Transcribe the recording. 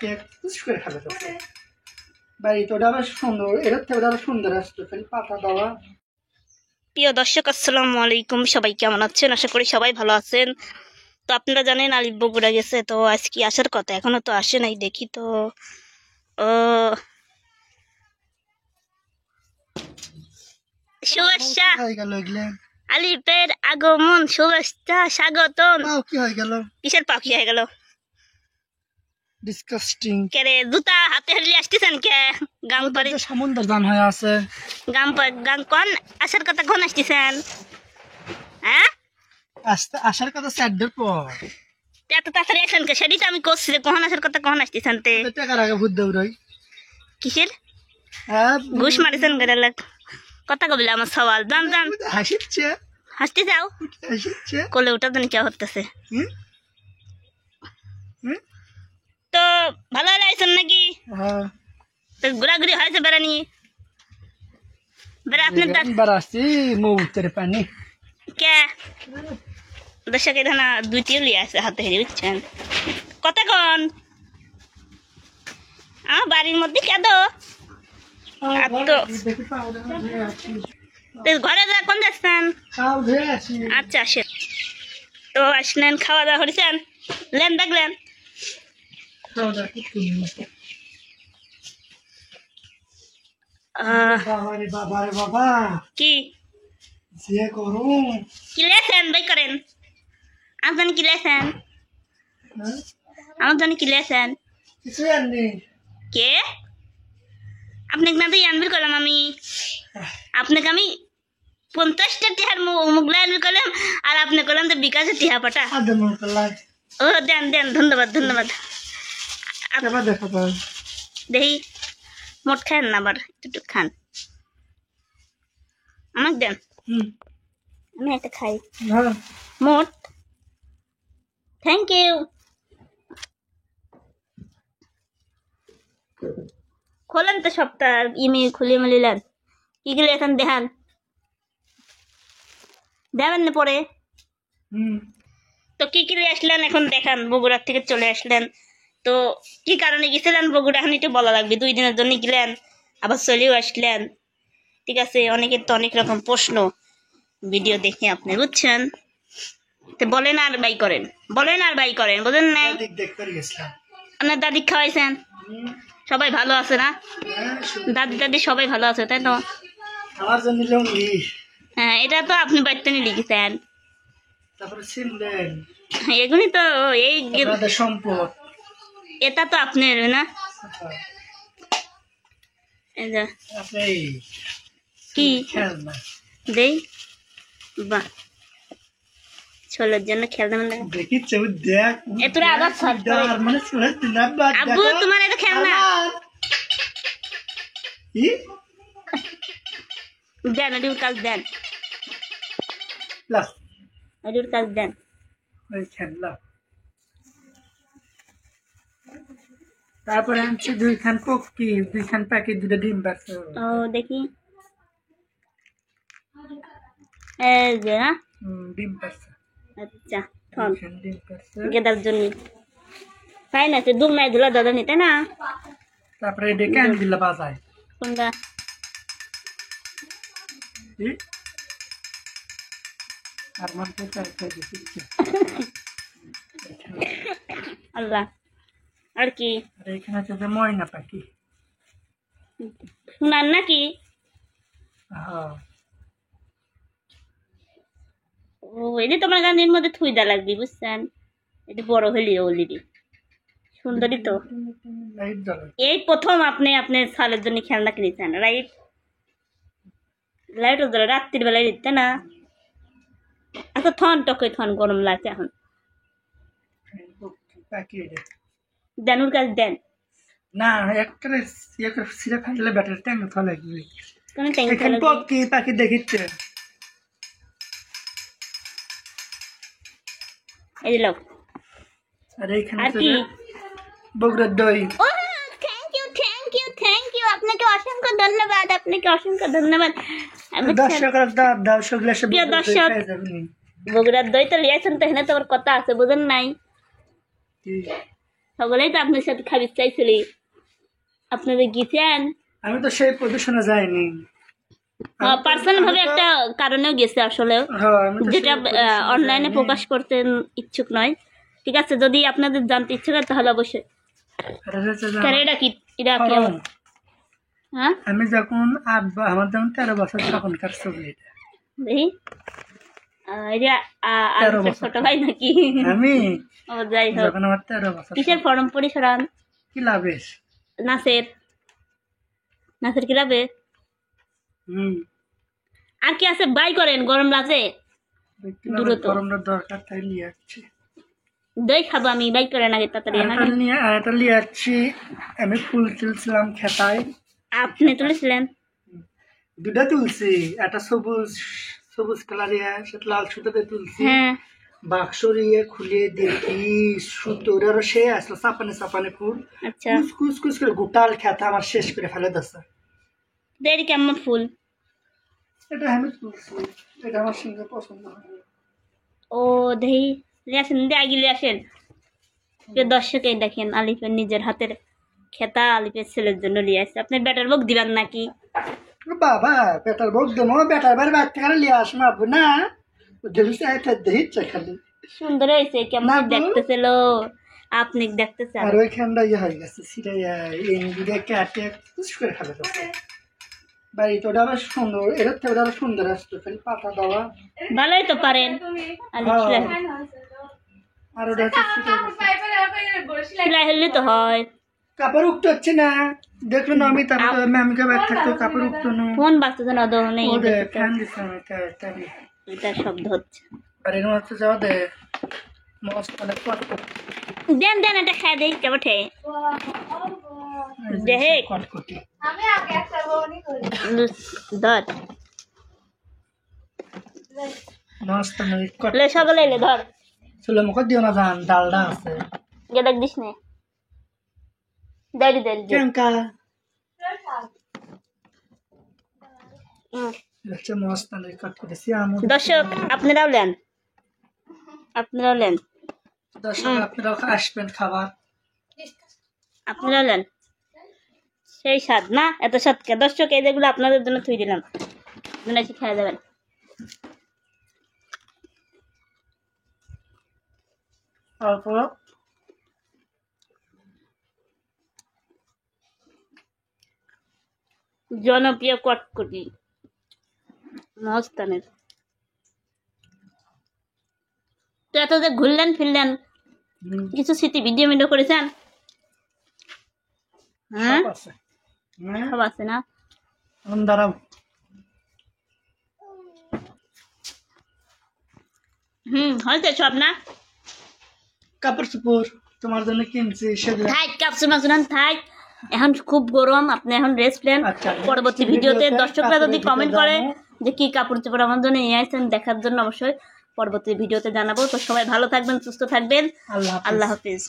Cake কুচ করে খাবে তো বাড়িতে ওটা আবার সুন্দর এটার থেকে আরো সুন্দর আসতো খালি পাতা দেওয়া। প্রিয় দর্শক আসসালামু আলাইকুম, সবাই কেমন আছেন? আশা করি সবাই ভালো আছেন। তো আপনারা জানেন আলিফ বগুড়া গেছে, তো আজকে আসার কথা, এখনো তো আসে নাই। দেখি তো শুভেচ্ছা হয়ে গেল এগুলো আলিফের আগমন, শুভেচ্ছা স্বাগতম। পাও কি হয়ে গেল? কিসের পাখি হয়ে গেল? ডিসকাস্টিং। কে রে, জুতা হাতে হারিয়ে আসতেছেন কে? গাং পারে সমুদ্র দান হয়ে আছে। গাং কোন আসার কথা, কোন আসতেছেন? হ্যাঁ, আসার কথা স্যারদের পর এত তাড়াতাড়ি আসেন কে? সেটাই তো আমি করছি যে কখন আসার কথা, কখন আসতেছেন। তে টাকার আগে ভূত দৌড়াই কিসের হ্যাঁ ঘুষ মারিছেন গেলে কথা কবিলে আমার সওয়াল দাম দাম হাসিচ্ছে হাসতে যাও হাসিচ্ছে কোলে ওটা তো কে হতেছে। হুম হুম তো ভালো লাগছেন নাকি? হ্যাঁ তো ঘোরাঘুরি হয়েছে বেড়ানি বেড়া আপনি বার আসছি মুহূর্তের পানি কে দর্শক এখানে দুইটিও লিয়ে আছে হাতে হেরে, বুঝছেন? কতক্ষণ আমার বাড়ির মধ্যে কেদ ঘরে যা কোন যাচ্ছেন? আচ্ছা আসেন। তো আসলেন, খাওয়া দাওয়া করেছেন, লেন দেখলেন? বাবা কি যে করুন কি লেছেন ভাই করেন? আমার জন্য কি লেছেন? আমার জন্য কি লেছেন? কিছু আননি কে আপনাকে না তো আনবির করলাম আমি, আপনাকে আমি 50টা টিহার মুগলা আনবির করলাম, আর আপনি করলাম তো বিকাশে টিহা পাটা। ও দেন দেন, ধন্যবাদ ধন্যবাদ। দেখি মোট খান না, আবার একটু খান, আমাকে দেন, আমি একটা খাই মোট। Thank you. খোলেন তো সপ্তাহ ইমেল খুলে মিলিলেন কি গেলে এখন দেখান, দেবেন না পরে? তো কি কি আসলেন এখন দেখান? বগুড়ার থেকে চলে আসলেন, তো কি কারণে গেছিলেন বগুড়া এখন একটু বলা লাগবে। 2 দিনের জন্য গেলেন, আবার চলেও আসলেন, ঠিক আছে? অনেকের তো অনেক রকম প্রশ্ন ভিডিও দেখে আপনি, বুঝছেন? তো বলেন আর বাই করেন, বলেন আর বাই করেন, বুঝেন না? আপনার দাদি খাওয়াইছেন, সবাই ভালো আছে না? দাদি দাদি সবাই ভালো আছে, তাই তো? আমার জন্য লুঙ্গি, হ্যাঁ, এটা তো আপনি বাড়িতে নিয়ে লিখেছেন। তারপরে সিন্দেন, এগুলি তো এই সম্পদ, এটা তো আপনার না? কি দেই বাহ, ছোলার জন্য খেলতে মানে এতটা আবার আব্বু তোমার এটা খেলনা দেন, এটির কাজ দেন, এটির কাজ দেন। তারপরে আনছি 2খান পক্ষি, 2খান প্যাকেট, 2টা ডিম পাচ্ছে। ও দেখি, এই যে না ডিম পাচ্ছে। আচ্ছা থন ডিম পাচ্ছে গেদার জন্য ফাইন আছে, দুম নাই ধুলা দাদা নিতে না। তারপরে এটা কেন দিলা বাজায় কোনটা? আর মন তো চাই দিছি আল্লাহ। আর কি আর এখানে আছে যে ময়না পাখি, শুনান নাকি? হ্যাঁ ও এটি তোমার গান্ধীর মধ্যে থুইদা লাগবে, বুঝছেন? এটি বড় হইলি অলরেডি সুন্দরী তো। এই প্রথম আপনি আপনার সালের জন্য খেলনা কিনেছেন, রাইট? লাইট জ্বলে রাত্রির বেলায় দিতে না। আচ্ছা থন টকে থন, গরম লাগছে এখন, দেন ওর কাজ দেন। না একটা সিরা ফেললে ব্যাটারি ট্যাঙ্ক থা লাগবে। কোন ট্যাঙ্ক এখানে পক্ষি পাখি দেখিচ্ছে, এই দিলাও। আর এইখানে আর কি বগুড়ার দই। ও thank you thank you thank you, আপনাকে অসংখ্য ধন্যবাদ, আপনাকে অসংখ্য ধন্যবাদ। দর্শক বগুড়ার দই তো লিয়েছেন, তো এখানে তো কথা আছে, বুঝেন নাই? সকলেই তো আপনার সাথে খাবির চাইছিলি, আপনাদের গেছেন আমি তো সেই পজিশনে যাইনি। পার্সোনাল ভাবে একটা কারণেও গেছে আসলে, হ্যাঁ, আমি তো যেটা সেই position-এ অনলাইনে যাইনি। প্রকাশ করতে ইচ্ছুক নয়। ঠিক আছে, যদি আপনাদের জানতে ইচ্ছে করে তাহলে অবশ্যই। এটা হচ্ছে যে কারণ এটা কি ফরম। হ্যাঁ আমি যখন আমার যখন 13 বছর তখনকার ছবি এটা। দেখি এটা 13 বছর। ছোট ভাই নাকি? আমি ও যাই হোক, যখন আমার 13 বছর। কিসের ফর্ম পরিসরান? কি লাভেস? নাচের কি লাভে? আর কি আছে? বাই করেন, গরম লাগে। দ্রুত। ফরমটা দরকার তাই নিয়ে যাচ্ছি। দই খাবো আমি, বাই করেন আগে তাড়াতাড়ি। এটা নিয়ে যাচ্ছি। আমি ফুল তুলছিলাম খেতায়। আপনি তুলেছিলেন? দুটা তুলছি, একটা সবুজ কালার সেটা লাল সুতোতে তুলছি। হ্যাঁ, বাক্স খুলে দেখি সুতোর আরো সে আসলো চাপানে ফুল। আচ্ছা। কুচ করে গোটাল খেতা আমার শেষ করে ফেলে দিচ্ছে। দেরি কেমন ফুল? এটা আমি তুলছি, এটা আমার সঙ্গে পছন্দ হয়। ও দেহি আসেন, আগিলে আসেন। দর্শকে দেখেন, আলিফের নিজের হাতের খেতা আলিফের ছেলের জন্য নিয়ে আসছে। আপনি ব্যাটার বুক দিবেন নাকি? বাবা বেটার বক দেবো, বেটার বাড়ি বাড়ি থেকে নিয়ে আসবো আবু না, দেখছি দেখছে খালি সুন্দর হয়েছে, কেমন না গো। দেখতেছিল? আপনি দেখতেছেন? আর ওইখানটা হয়ে গেছে সিরাইয়া এনগুলো কেটে কুচ করে ফেলে দিচ্ছে। বাড়ি তো ওটা আরো সুন্দর, এটার থেকে ওটা আরো সুন্দর আসতো, খালি পাতা দেওয়া। ভালোই তো পারেন। আলিফ সেলাই আর ওটা হচ্ছে সেলাই হলে তো হয়। কাপড় উঠতে হচ্ছে না, দেখলো না আমি তারপরে ম্যামকে ব্যাগ থাকতো কাপড় উঠতো না। ফোন বাঁচতেছে না, দৌড় নেই। ওদের ফ্যান দিচ্ছে আমি তাই। এটা শব্দ হচ্ছে। আর এর মধ্যে যাওয়া দে মস্ত অনেক কষ্ট। দেন এটা খেয়ে দেই কেমন ঠে দেহে কটকটি ধর মস্ত অনেক লে সকলে এলে ধর চলে মুখ দিও না জান, ডালডা আছে গেদাক দিস নে দেরি কেমকা হচ্ছে মস্ত অনেক কটকটি সিয়াম। দর্শক আপনারাও নেন, দর্শক আপনারাও আসবেন খাবার, আপনারাও নেন। সেই স্বাদ না, এত স্বাদ কে? দর্শক এই যেগুলো আপনাদের জন্য থুই দিলাম, আপনারা এসে খেয়ে যাবেন। তারপর জনপ্রিয় কটকটি মহস্থানের। তো এত যে ঘুরলেন ফিরলেন, কিছু স্মৃতি ভিডিও করেছেন? হ্যাঁ, সব আছে। সব আছে না? দাঁড়াও হয়তো সব না। কাপড় চোপড় তোমার জন্য কিনছি সেগুলো। থাক কাপসু মাসুন থাক, এখন খুব গরম, আপনি এখন রেস্ট নেন। আচ্ছা, পরবর্তী ভিডিওতে দর্শকরা যদি কমেন্ট করে যে কি কাপড় চোপড় আমার জন্য নিয়ে আসছেন দেখার জন্য, অবশ্যই পরবর্তী ভিডিওতে জানাবো। তো সবাই ভালো থাকবেন, সুস্থ থাকবেন। আল্লাহ হাফেজ। আল্লাহ হাফিজ।